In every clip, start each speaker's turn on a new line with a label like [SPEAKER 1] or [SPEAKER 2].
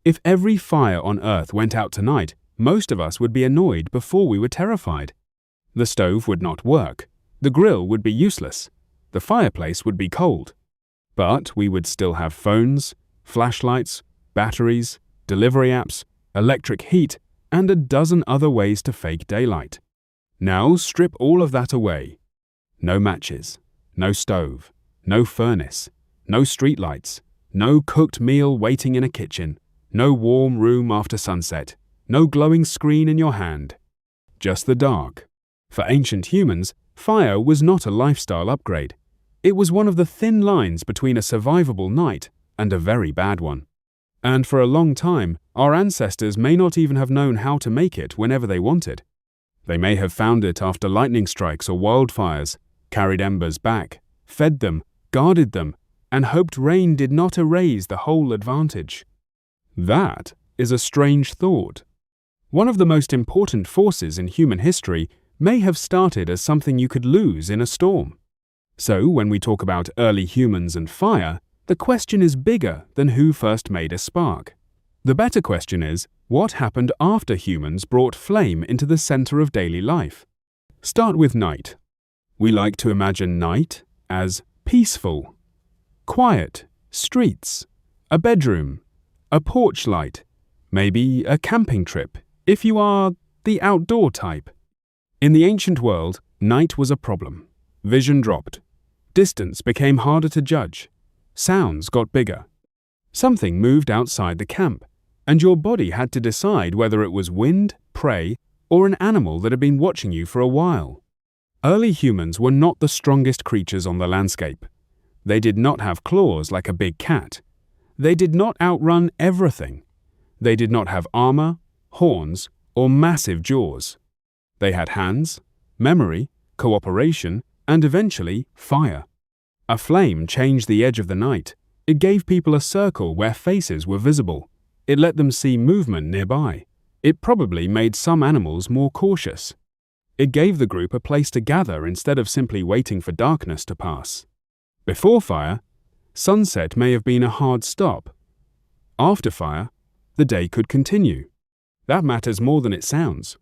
[SPEAKER 1] If every fire on Earth went out tonight, most of us would be annoyed before we were terrified. The stove would not work. The grill would be useless. The fireplace would be cold. But we would still have phones, flashlights, batteries, delivery apps, electric heat, and a dozen other ways to fake daylight. Now strip all of that away. No matches, no stove, no furnace, no streetlights, no cooked meal waiting in a kitchen, no warm room after sunset, no glowing screen in your hand. Just the dark. For ancient humans, fire was not a lifestyle upgrade. It was one of the thin lines between a survivable night and a very bad one. And for a long time, our ancestors may not even have known how to make it whenever they wanted. They may have found it after lightning strikes or wildfires, carried embers back, fed them, guarded them, and hoped rain did not erase the whole advantage. That is a strange thought. One of the most important forces in human history may have started as something you could lose in a storm. So when we talk about early humans and fire, the question is bigger than who first made a spark. The better question is, what happened after humans brought flame into the center of daily life? Start with night. We like to imagine night as peaceful, quiet, streets, a bedroom, a porch light, maybe a camping trip, if you are the outdoor type. In the ancient world, night was a problem. Vision dropped. Distance became harder to judge. Sounds got bigger. Something moved outside the camp, and your body had to decide whether it was wind, prey, or an animal that had been watching you for a while. Early humans were not the strongest creatures on the landscape. They did not have claws like a big cat. They did not outrun everything. They did not have armor, horns, or massive jaws. They had hands, memory, cooperation, and eventually fire. A flame changed the edge of the night. It gave people a circle where faces were visible. It let them see movement nearby. It probably made some animals more cautious. It gave the group a place to gather instead of simply waiting for darkness to pass. Before fire, sunset may have been a hard stop. After fire, the day could continue. That matters more than it sounds.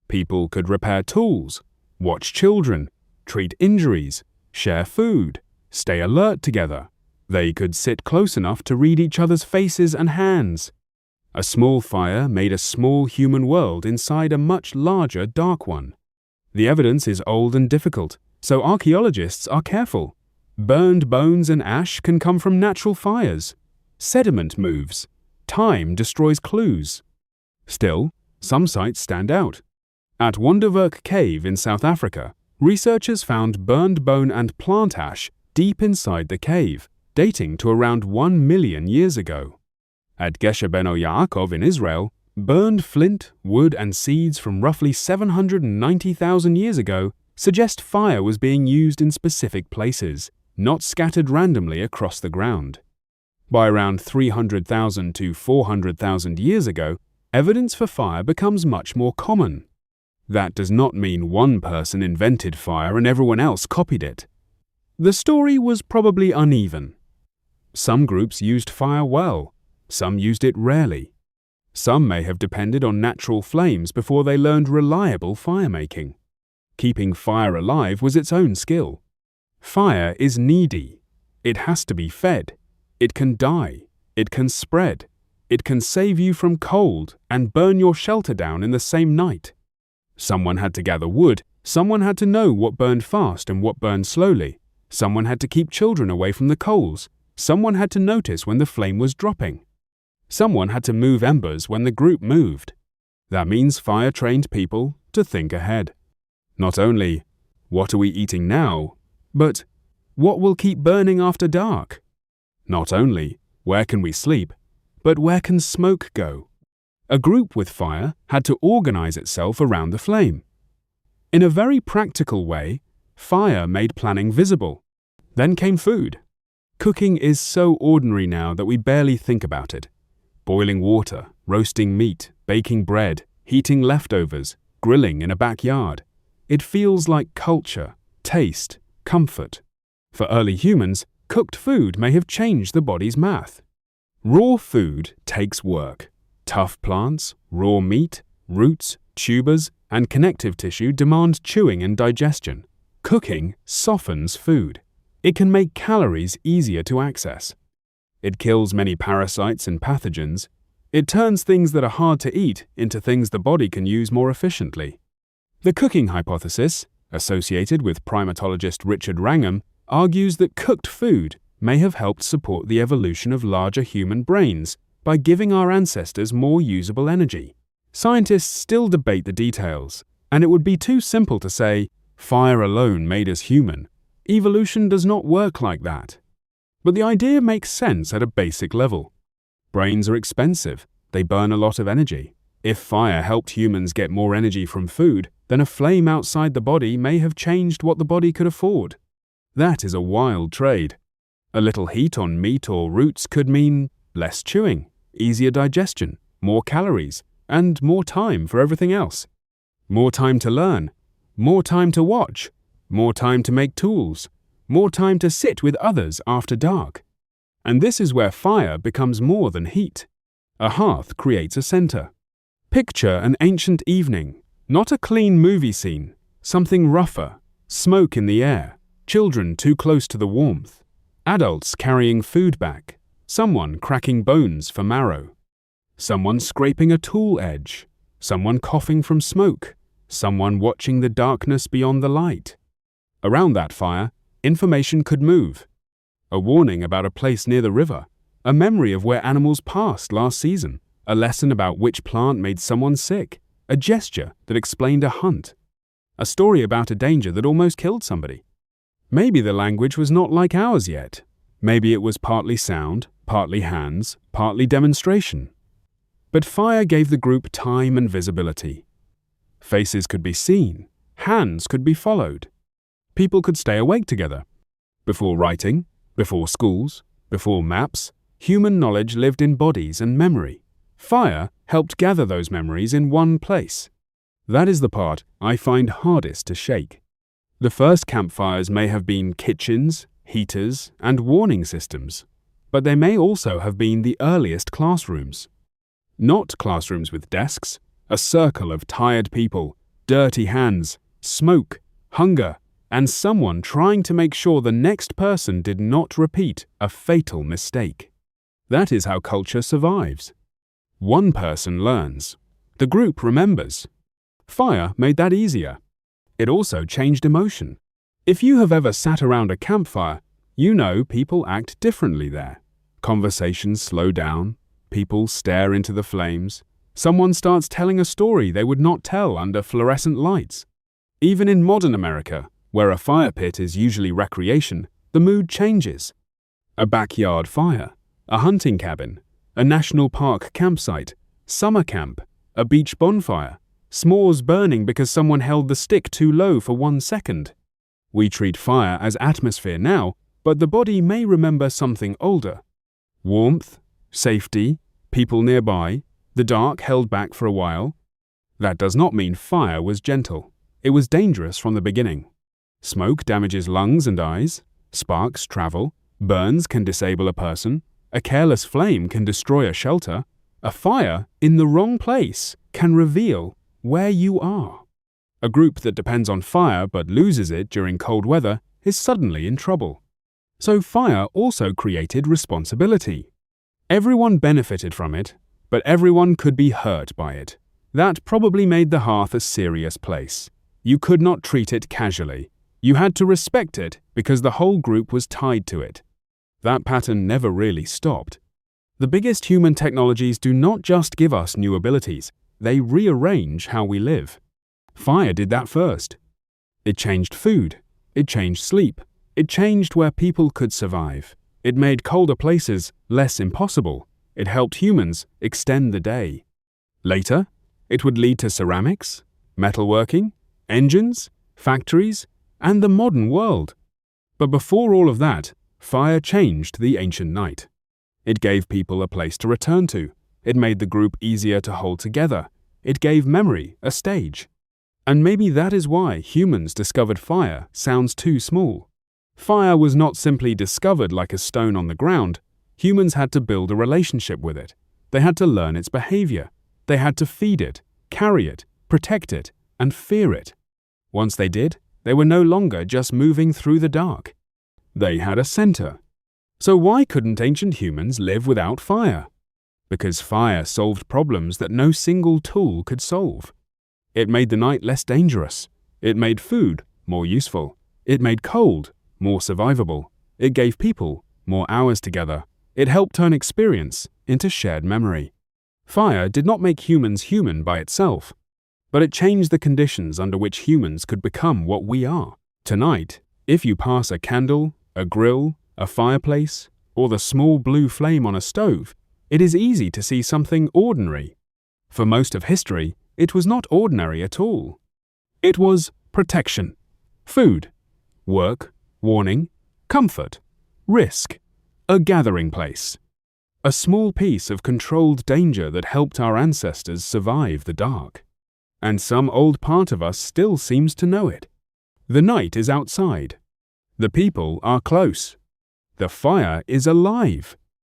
[SPEAKER 1] People could repair tools, watch children, treat injuries, share food, stay alert together. They could sit close enough to read each other's faces and hands. A small fire made a small human world inside a much larger dark one. The evidence is old and difficult, so archaeologists are careful. Burned bones and ash can come from natural fires. Sediment moves. Time destroys clues. Still, some sites stand out. At Wonderwerk cave in South Africa, researchers found burned bone and plant ash deep inside the cave, dating to around 1 million years ago. At Gesher Benot in Israel, burned flint, wood and seeds from roughly 790,000 years ago suggest fire was being used in specific places, not scattered randomly across the ground. By around 300,000 to 400,000 years ago, evidence for fire becomes much more common. That does not mean one person invented fire and everyone else copied it. The story was probably uneven. Some groups used fire well, some used it rarely. Some may have depended on natural flames before they learned reliable fire-making. Keeping fire alive was its own skill. Fire is needy. It has to be fed. It can die. It can spread. It can save you from cold and burn your shelter down in the same night. Someone had to gather wood. Someone had to know what burned fast and what burned slowly. Someone had to keep children away from the coals. Someone had to notice when the flame was dropping. Someone had to move embers when the group moved. That means fire trained people to think ahead. Not only, what are we eating now, but what will keep burning after dark? Not only, where can we sleep, but where can smoke go? A group with fire had to organize itself around the flame. In a very practical way, fire made planning visible. Then came food. Cooking is so ordinary now that we barely think about it. Boiling water, roasting meat, baking bread, heating leftovers, grilling in a backyard. It feels like culture, taste, comfort. For early humans, cooked food may have changed the body's math. Raw food takes work. Tough plants, raw meat, roots, tubers, and connective tissue demand chewing and digestion. Cooking softens food. It can make calories easier to access. It kills many parasites and pathogens. It turns things that are hard to eat into things the body can use more efficiently. The cooking hypothesis, associated with primatologist Richard Wrangham, argues that cooked food may have helped support the evolution of larger human brains by giving our ancestors more usable energy. Scientists still debate the details, and it would be too simple to say, fire alone made us human. Evolution does not work like that. But the idea makes sense at a basic level. Brains are expensive. They burn a lot of energy. If fire helped humans get more energy from food, then a flame outside the body may have changed what the body could afford. That is a wild trade. A little heat on meat or roots could mean less chewing, easier digestion, more calories, and more time for everything else. More time to learn, more time to watch, more time to make tools, more time to sit with others after dark. And this is where fire becomes more than heat. A hearth creates a center. Picture an ancient evening, not a clean movie scene, something rougher, smoke in the air, children too close to the warmth, adults carrying food back, someone cracking bones for marrow, someone scraping a tool edge, someone coughing from smoke, someone watching the darkness beyond the light. Around that fire, information could move. A warning about a place near the river, a memory of where animals passed last season, a lesson about which plant made someone sick, a gesture that explained a hunt, a story about a danger that almost killed somebody. Maybe the language was not like ours yet. Maybe it was partly sound, partly hands, partly demonstration. But fire gave the group time and visibility. Faces could be seen, hands could be followed. People could stay awake together. Before writing, before schools, before maps, human knowledge lived in bodies and memory. Fire helped gather those memories in one place. That is the part I find hardest to shake. The first campfires may have been kitchens, heaters, and warning systems, but they may also have been the earliest classrooms. Not classrooms with desks, a circle of tired people, dirty hands, smoke, hunger, and someone trying to make sure the next person did not repeat a fatal mistake. That is how culture survives. One person learns. The group remembers. Fire made that easier. It also changed emotion. If you have ever sat around a campfire, you know people act differently there. Conversations slow down. People stare into the flames. Someone starts telling a story they would not tell under fluorescent lights. Even in modern America, where a fire pit is usually recreation, the mood changes. A backyard fire, a hunting cabin, a national park campsite, summer camp, a beach bonfire, s'mores burning because someone held the stick too low for 1 second. We treat fire as atmosphere now, but the body may remember something older. Warmth, safety, people nearby, the dark held back for a while. That does not mean fire was gentle. It was dangerous from the beginning. Smoke damages lungs and eyes. Sparks travel. Burns can disable a person. A careless flame can destroy a shelter. A fire in the wrong place can reveal where you are. A group that depends on fire but loses it during cold weather is suddenly in trouble. So fire also created responsibility. Everyone benefited from it, but everyone could be hurt by it. That probably made the hearth a serious place. You could not treat it casually. You had to respect it because the whole group was tied to it. That pattern never really stopped. The biggest human technologies do not just give us new abilities, they rearrange how we live. Fire did that first. It changed food. It changed sleep. It changed where people could survive. It made colder places less impossible. It helped humans extend the day. Later, it would lead to ceramics, metalworking, engines, factories, and the modern world. But before all of that, fire changed the ancient night. It gave people a place to return to. It made the group easier to hold together. It gave memory a stage. And maybe that is why humans discovered fire sounds too small. Fire was not simply discovered like a stone on the ground. Humans had to build a relationship with it. They had to learn its behavior. They had to feed it, carry it, protect it, and fear it. Once they did, they were no longer just moving through the dark. They had a center. So why couldn't ancient humans live without fire? Because fire solved problems that no single tool could solve. It made the night less dangerous. It made food more useful. It made cold more survivable. It gave people more hours together. It helped turn experience into shared memory. Fire did not make humans human by itself, but it changed the conditions under which humans could become what we are. Tonight, if you pass a candle, a grill, a fireplace, or the small blue flame on a stove, it is easy to see something ordinary. For most of history, it was not ordinary at all. It was protection, food, work, warning, comfort, risk, a gathering place. A small piece of controlled danger that helped our ancestors survive the dark. And some old part of us still seems to know it. The night is outside. The people are close. The fire is alive.